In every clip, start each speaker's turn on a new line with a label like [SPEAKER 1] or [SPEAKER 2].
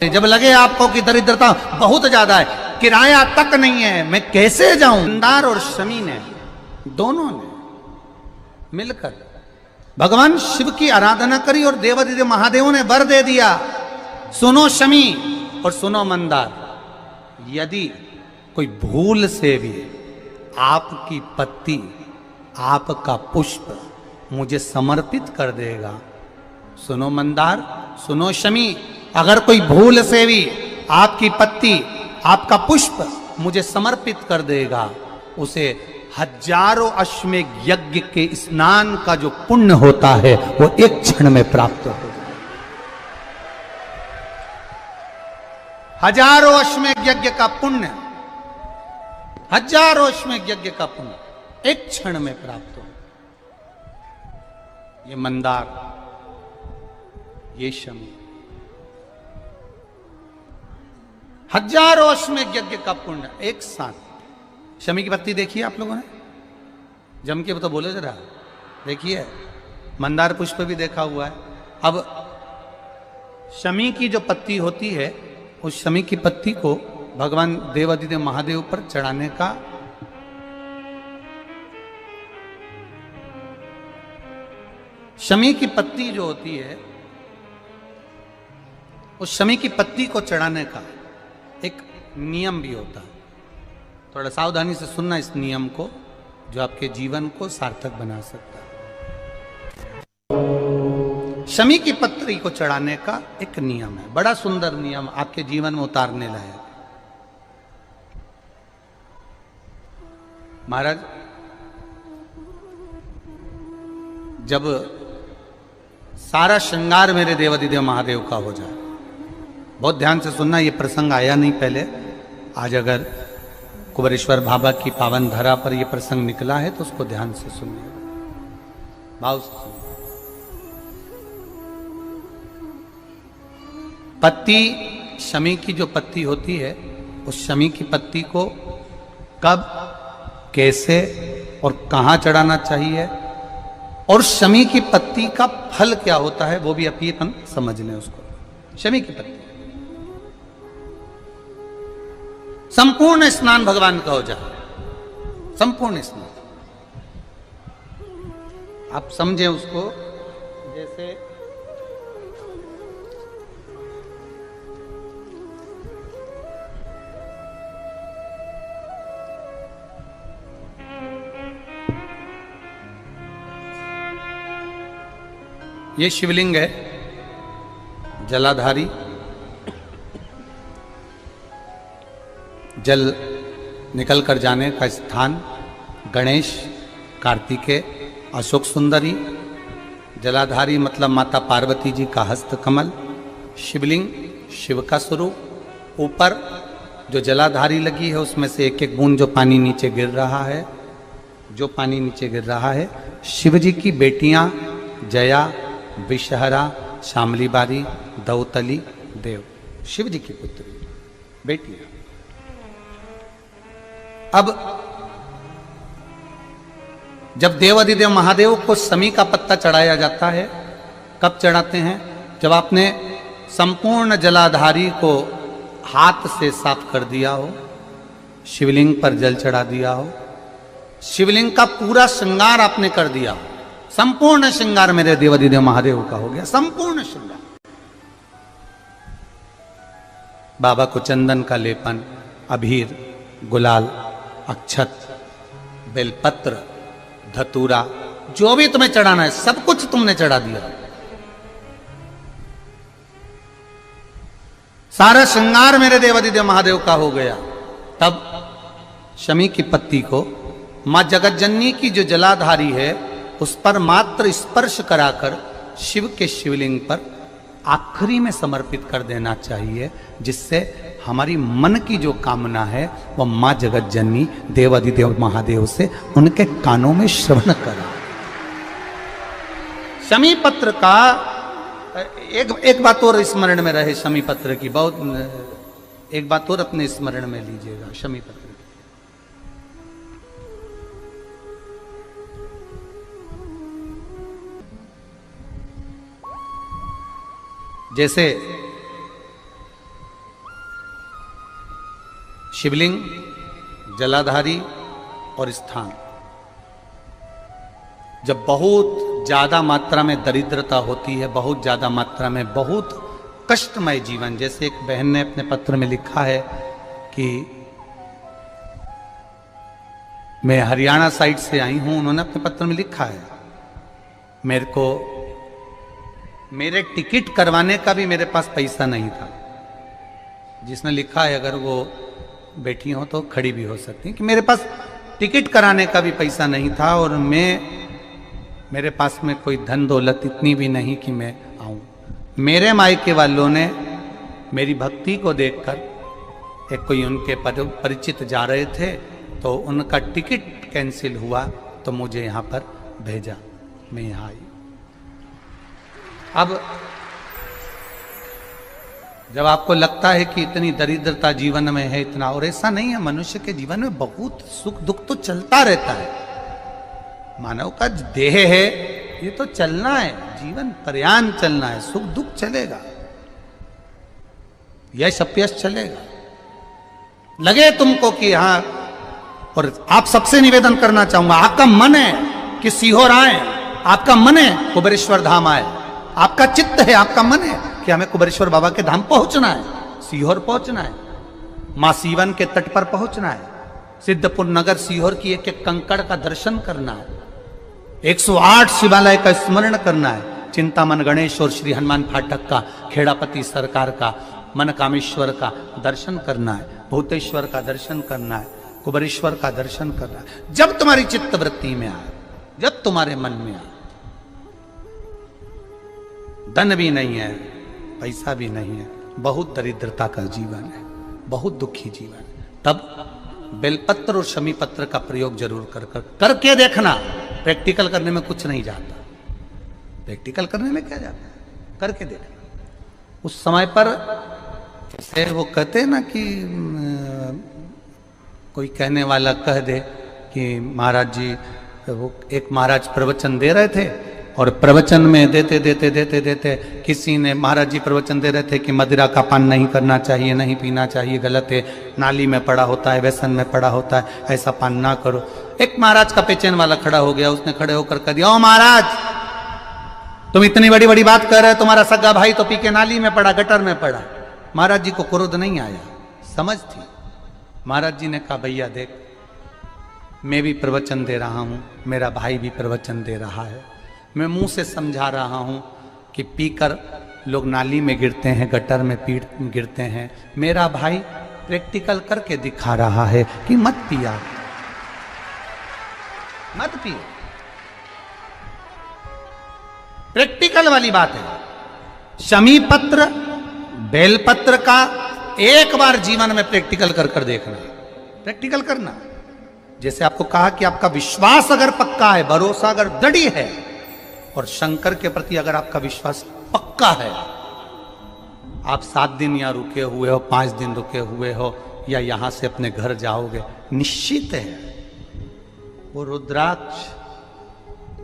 [SPEAKER 1] जब लगे आपको कि दरिद्रता बहुत ज्यादा है, किराया तक नहीं है, मैं कैसे जाऊं, मंदार और शमी ने दोनों ने मिलकर भगवान शिव की आराधना करी और देवादिदेव महादेव ने वर दे दिया, सुनो शमी और सुनो मंदार, यदि कोई भूल से भी आपकी पत्ती, आपका पुष्प मुझे समर्पित कर देगा, सुनो मंदार, सुनो शमी, अगर कोई भूल से भी आपकी पत्ती, आपका पुष्प मुझे समर्पित कर देगा, उसे हजारों अश्वमेघ यज्ञ के स्नान का जो पुण्य होता है वो एक क्षण में प्राप्त होगा। हजारों अश्वमेघ यज्ञ का पुण्य, हजारों अश्वमेघ यज्ञ का पुण्य एक क्षण में प्राप्त हो। ये मंदार, ये शमी, हजारों अश्वमेघ यज्ञ का पुण्य एक साथ। शमी की पत्ती देखिए आप लोगों ने, जम के तो बोले जरा, देखिए मंदार पुष्प भी देखा हुआ है। अब शमी की जो पत्ती होती है, उस शमी की पत्ती को भगवान देवादिदेव महादेव पर चढ़ाने का शमी की पत्ती जो होती है, उस शमी की पत्ती को चढ़ाने का एक नियम भी होता है। थोड़ा सावधानी से सुनना इस नियम को, जो आपके जीवन को सार्थक बना सकता है। शमी की पत्री को चढ़ाने का एक नियम है, बड़ा सुंदर नियम, आपके जीवन में उतारने लायक। महाराज, जब सारा श्रृंगार मेरे देवादिदेव महादेव का हो जाए, बहुत ध्यान से सुनना, ये प्रसंग आया नहीं पहले, आज अगर कुबेरेश्वर बाबा की पावन धरा पर यह प्रसंग निकला है तो उसको ध्यान से सुनिए, भाव से सुनिए। पत्ती, शमी की जो पत्ती होती है, उस शमी की पत्ती को कब, कैसे और कहां चढ़ाना चाहिए, और शमी की पत्ती का फल क्या होता है, वो भी अपन समझ लें उसको। शमी की पत्ती, संपूर्ण स्नान भगवान का हो जाए, संपूर्ण स्नान, आप समझें उसको, जैसे ये शिवलिंग है, जलाधारी, जल निकल कर जाने का स्थान, गणेश, कार्तिकेय, अशोक सुंदरी, जलाधारी मतलब माता पार्वती जी का हस्त कमल, शिवलिंग, शिव का स्वरूप, ऊपर जो जलाधारी लगी है उसमें से एक एक बूंद जो पानी नीचे गिर रहा है, जो पानी नीचे गिर रहा है, शिव जी की बेटियां जया, विषहरा, शामली बारी, दौतली, देव, शिव जी की पुत्री बेटियां। अब जब देवादिदेव महादेव को शमी का पत्ता चढ़ाया जाता है, कब चढ़ाते हैं, जब आपने संपूर्ण जलाधारी को हाथ से साफ कर दिया हो, शिवलिंग पर जल चढ़ा दिया हो, शिवलिंग का पूरा श्रृंगार आपने कर दिया हो, संपूर्ण श्रृंगार मेरे देवादिदेव महादेव का हो गया, संपूर्ण श्रृंगार। बाबा को चंदन का लेपन, अबीर, गुलाल, अक्षत, बेलपत्र, धतूरा, जो भी तुम्हें चढ़ाना है सब कुछ तुमने चढ़ा दिया, सारा श्रृंगार मेरे देवादिदेव महादेव का हो गया। तब शमी की पत्ती को मां जगत जननी की जो जलाधारी है उस पर मात्र स्पर्श कराकर शिव के शिवलिंग पर आखिरी में समर्पित कर देना चाहिए, जिससे हमारी मन की जो कामना है वह मां जगत जननी देवादिदेव महादेव से उनके कानों में श्रवण करा। शमी पत्र का एक बात और स्मरण में रहे, शमी पत्र की बहुत एक बात और अपने स्मरण में लीजिएगा। शमी पत्र जैसे शिवलिंग, जलाधारी और स्थान। जब बहुत ज्यादा मात्रा में दरिद्रता होती है, बहुत ज्यादा मात्रा में बहुत कष्टमय जीवन, जैसे एक बहन ने अपने पत्र में लिखा है कि मैं हरियाणा साइड से आई हूं, उन्होंने अपने पत्र में लिखा है मेरे को मेरे टिकट करवाने का भी मेरे पास पैसा नहीं था। जिसने लिखा है, अगर वो बैठी हो तो खड़ी भी हो सकती है, कि मेरे पास टिकट कराने का भी पैसा नहीं था और मेरे पास में कोई धन दौलत इतनी भी नहीं कि मैं आऊं। मेरे मायके वालों ने मेरी भक्ति को देखकर, एक कोई उनके परिचित जा रहे थे तो उनका टिकट कैंसिल हुआ तो मुझे यहाँ पर भेजा, मैं यहाँ आई। अब जब आपको लगता है कि इतनी दरिद्रता जीवन में है, इतना, और ऐसा नहीं है, मनुष्य के जीवन में बहुत सुख दुख तो चलता रहता है। मानव का देह है, ये तो चलना है, जीवन पर्यान चलना है, सुख दुख चलेगा, यश अपयश चलेगा। लगे तुमको कि हाँ, और आप सबसे निवेदन करना चाहूंगा, आपका मन है कि सीहोर आए, आपका मन है कुबेरेश्वर धाम आए, आपका चित्त है, आपका मन है कि हमें कुबेरेश्वर बाबा के धाम पहुंचना है, सीहोर पहुंचना है, मां सीवन के तट पर पहुंचना है, सिद्धपुर नगर सीहोर की एक एक कंकड़ का दर्शन करना है, 108 शिवालय का स्मरण करना है, चिंतामन गणेश और श्री हनुमान फाटक का, खेड़ापति सरकार का, मनकामेश्वर का दर्शन करना है, भूतेश्वर का दर्शन करना है, कुबेरेश्वर का दर्शन करना है। जब तुम्हारी चित्त वृत्ति में आए, जब तुम्हारे मन में आए, धन भी नहीं है, पैसा भी नहीं है, बहुत दरिद्रता का जीवन है, बहुत दुखी जीवन है, तब बेलपत्र और शमी पत्र का प्रयोग जरूर करके देखना। प्रैक्टिकल करने में कुछ नहीं जाता, प्रैक्टिकल करने में क्या जाता है, करके देखना। उस समय पर जैसे वो कहते हैं ना कि कोई कहने वाला कह दे कि महाराज जी, वो एक महाराज प्रवचन दे रहे थे और प्रवचन में देते देते देते देते किसी ने, महाराज जी प्रवचन दे रहे थे कि मदिरा का पान नहीं करना चाहिए, नहीं पीना चाहिए, गलत है, नाली में पड़ा होता है, व्यसन में पड़ा होता है, ऐसा पान ना करो। एक महाराज का पेचेन वाला खड़ा हो गया, उसने खड़े होकर कह दिया, ओ महाराज, तुम इतनी बड़ी बड़ी बात कर रहे हो, तुम्हारा सगा भाई तो पी के नाली में पड़ा, गटर में पड़ा। महाराज जी को क्रोध नहीं आया, समझ थी। महाराज जी ने कहा, भैया देख, मैं भी प्रवचन दे रहा हूं, मेरा भाई भी प्रवचन दे रहा है, मैं मुंह से समझा रहा हूं कि पीकर लोग नाली में गिरते हैं, गटर में गिरते हैं, मेरा भाई प्रैक्टिकल करके दिखा रहा है कि मत पिया, मत पियो। प्रैक्टिकल वाली बात है। शमी पत्र, बेलपत्र का एक बार जीवन में प्रैक्टिकल कर देखना, प्रैक्टिकल करना। जैसे आपको कहा कि आपका विश्वास अगर पक्का है, भरोसा अगर दृढ़ है, और शंकर के प्रति अगर आपका विश्वास पक्का है, आप 7 दिन यहाँ रुके हुए हो, 5 दिन रुके हुए हो, या यहां से अपने घर जाओगे, निश्चित है वो रुद्राक्ष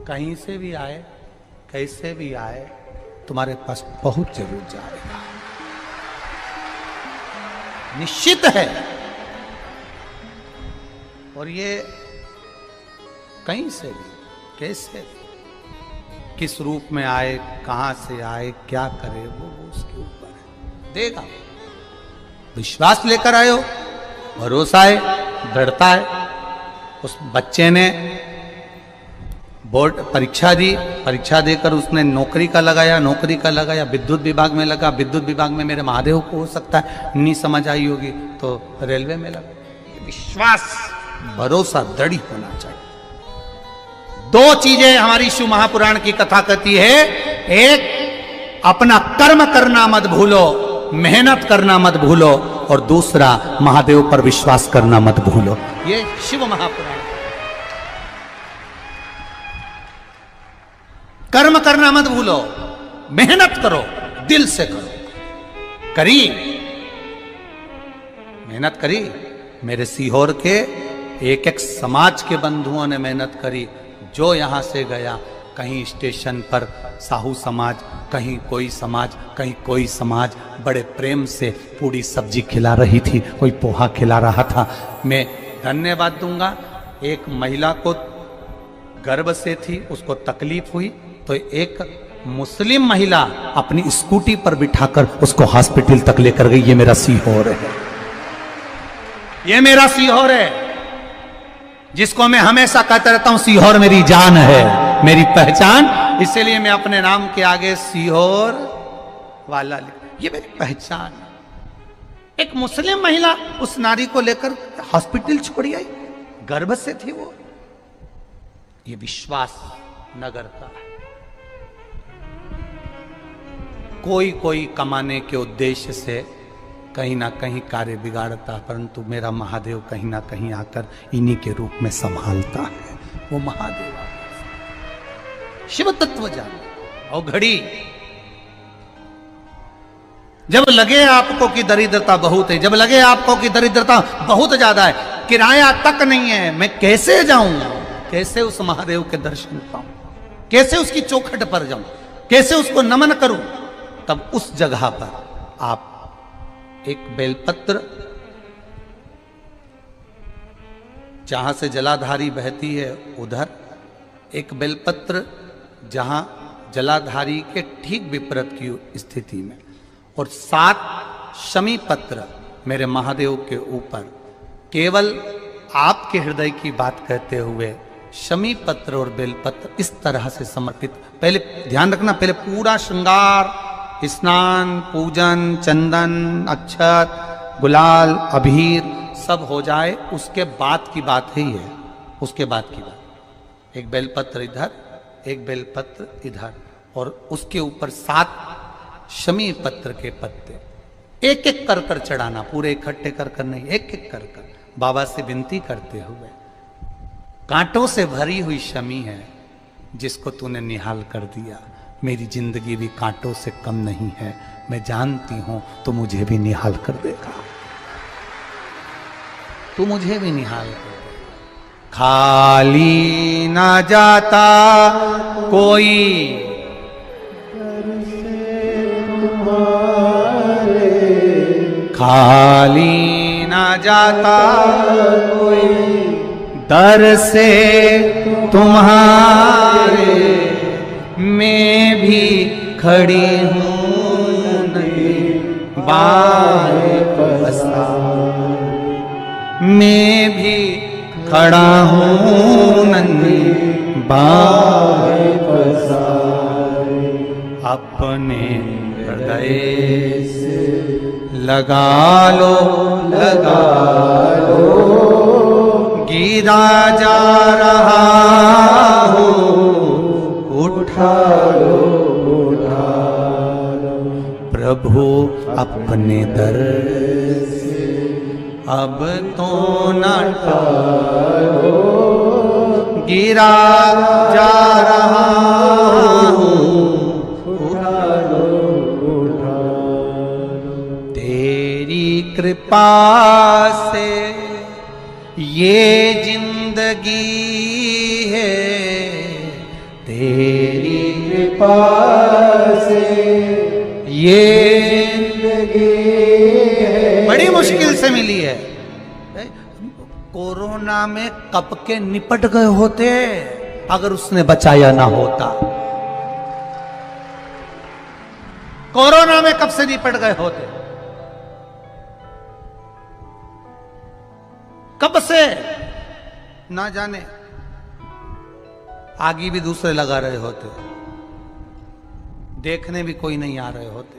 [SPEAKER 1] कहीं से भी आए, कैसे भी आए, तुम्हारे पास पहुंच जरूर जाएगा, निश्चित है। और ये कहीं से भी, कैसे भी, किस रूप में आए, कहां से आए, क्या करे, वो उसके ऊपर है, देगा। विश्वास लेकर आए हो, भरोसा है, दृढ़ता है। उस बच्चे ने बोर्ड परीक्षा दी, परीक्षा देकर उसने नौकरी का लगाया, विद्युत विभाग में लगा, विद्युत विभाग में मेरे महादेव को हो सकता है नहीं समझ आई होगी तो रेलवे में लगा। विश्वास, भरोसा दृढ़ होना चाहिए। 2 चीजें हमारी शिव महापुराण की कथा कहती है, एक अपना कर्म करना मत भूलो, मेहनत करना मत भूलो, और दूसरा महादेव पर विश्वास करना मत भूलो। ये शिव महापुराण। कर्म करना मत भूलो, मेहनत करो, दिल से करो। करी, मेहनत करी। मेरे सीहोर के एक एक समाज के बंधुओं ने मेहनत करी। जो यहां से गया कहीं स्टेशन पर साहू समाज, कहीं कोई समाज, कहीं कोई समाज बड़े प्रेम से पूरी सब्जी खिला रही थी, कोई पोहा खिला रहा था। मैं धन्यवाद दूंगा। एक महिला को गर्भ से थी, उसको तकलीफ हुई तो एक मुस्लिम महिला अपनी स्कूटी पर बिठाकर उसको हॉस्पिटल तक लेकर गई। ये मेरा सीहोर है, ये मेरा सीहोर है, जिसको मैं हमेशा कहता रहता हूं सीहोर मेरी जान है, मेरी पहचान। इसीलिए मैं अपने नाम के आगे सीहोर वाला लिख, ये मेरी पहचान है। एक मुस्लिम महिला उस नारी को लेकर हॉस्पिटल छोड़ी आई, गर्भ से थी वो। ये विश्वास नगर का है। कोई कोई कमाने के उद्देश्य से कहीं ना कहीं कार्य बिगाड़ता, परंतु मेरा महादेव कहीं ना कहीं आकर इन्हीं के रूप में संभालता है। वो महादेव शिव तत्व जान। और घड़ी जब लगे आपको कि दरिद्रता बहुत है, जब लगे आपको कि दरिद्रता बहुत ज्यादा है, किराया तक नहीं है, मैं कैसे जाऊं, कैसे उस महादेव के दर्शन पाऊं, कैसे उसकी चौखट पर जाऊं, कैसे उसको नमन करूं, तब उस जगह पर आप एक बेलपत्र, जहां से जलाधारी बहती है उधर एक बेलपत्र, जहां जलाधारी के ठीक विपरीत की स्थिति में, और 7 शमी पत्र मेरे महादेव के ऊपर, केवल आपके हृदय की बात कहते हुए शमी पत्र और बेलपत्र इस तरह से समर्पित। पहले ध्यान रखना, पहले पूरा श्रृंगार, स्नान, पूजन, चंदन, अक्षत, गुलाल, अबीर सब हो जाए, उसके बाद की बात ही है, उसके बाद की बात। एक बेलपत्र इधर, एक बेलपत्र इधर, और उसके ऊपर 7 शमी पत्र के पत्ते एक एक कर कर चढ़ाना, पूरे इकट्ठे कर कर नहीं, एक एक कर कर बाबा से विनती करते हुए। कांटों से भरी हुई शमी है जिसको तूने निहाल कर दिया, मेरी जिंदगी भी कांटों से कम नहीं है, मैं जानती हूं तो मुझे भी निहाल कर देगा, तू मुझे भी निहाल कर देगा। खाली ना जाता कोई खाली ना जाता कोई दर से तुम्हारे, मैं भी खड़ी हूँ नहीं बाहें पसारे, मैं भी खड़ा हूँ नन्ही बाहें पसारे, अपने हृदय से लगा लो, लगा लो, गिरा जा रहा हूँ, उठा लो, उठा लो, प्रभु अपने दर से अब तो न टालो, गिरा जा रहा हूँ, उठा लो, उठा लो, तेरी कृपा से ये जिंदगी है, तेरी कृपा से ये जिंदगी है। बड़ी मुश्किल से मिली है। कोरोना में कब के निपट गए होते अगर उसने बचाया ना होता। कोरोना में कब से निपट गए होते, कब से ना जाने, आगे भी दूसरे लगा रहे होते, देखने भी कोई नहीं आ रहे होते।